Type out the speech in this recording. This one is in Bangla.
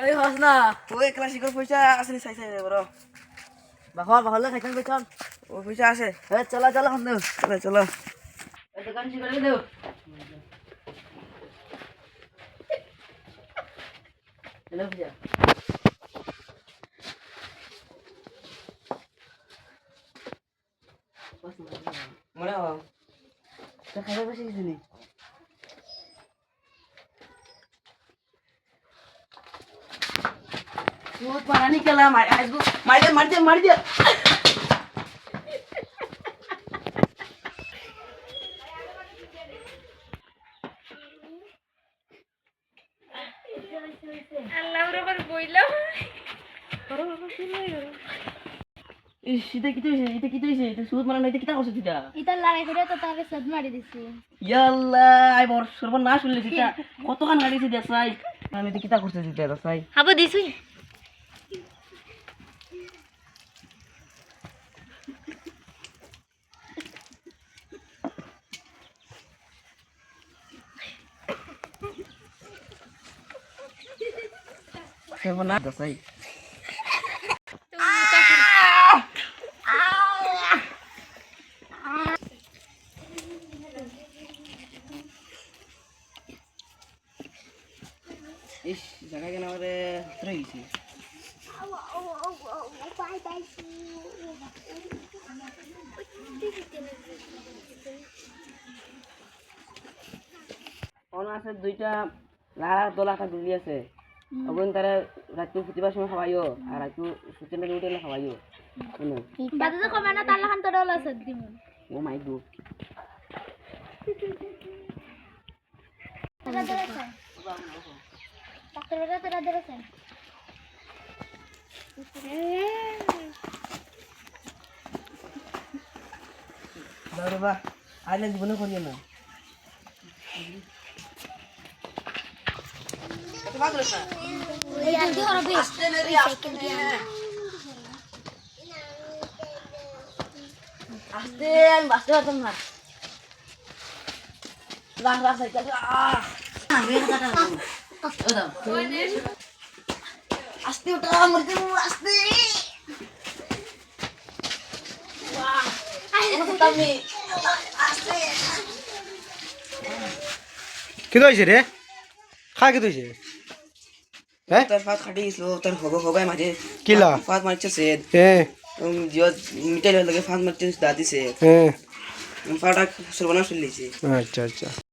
Kali khas na. ওই ক্লাসিকের পয়সা আছে নি চাই চাই বড় Bahol na kaitan beton. ও পয়সা আছে Chala chala hum deu. চলো চলো Eh dukan si kali deu. Hello puja. মনে হয় Ta khaiba basi sini. Suut parani kala mar dia. আল্লাহ রবার বইলাম Ish, ita kita ise. Ita suut mana ita kita kosa tidak. ইতার লড়াই করে তো তারে সদ মারি দিছি Yalla, ay bor sorban na শুনলে kita. কত কান গাড়ি দিয়া সাই। আমি ita kita করতে দিতে সাই। হাবো দিছি Sorban na dasai. Ish, জায়গা কেন আমারে হাতরে গেছি। কোন আছে দুইটা লাড়া দোলাটা গুলি আছে। ওগুন তারা রাতে ফুটিবার সময় খাওয়াইও আর রাতে সুচেন্দ্র উঠে খাওয়াইও। শুনো বাদে কমে না তার লাখান তো ডলা সদ দিমু ও মাই গড। তারা ধরেছে ডাক্তার বেটা তারা ধরেছে দাঁড়া বা আইলে জীবনে করিও না। কত ভাগ রেছা? এই আর কি হবে আস্তে নেরি আস্তে। আস্তে আমি বাসতে পারতাম না। রাখ সাইকেল আমি কাটা না। ওদাও আস্তে ওটা মরতে আস্তে বাহ আমি আস্তে কি হয়েছে রে খা কি হয়েছে হ্যাঁ তার ফাত খাটি গেছিল তার হবাই মাঝে কিলা ফাত মারছে সেদ হ্যাঁ জিও মিটাই লাগে ফাত মারছে দাদি সে হ্যাঁ ফাটা সর্বনাশ হয়ে গেছে আচ্ছা আচ্ছা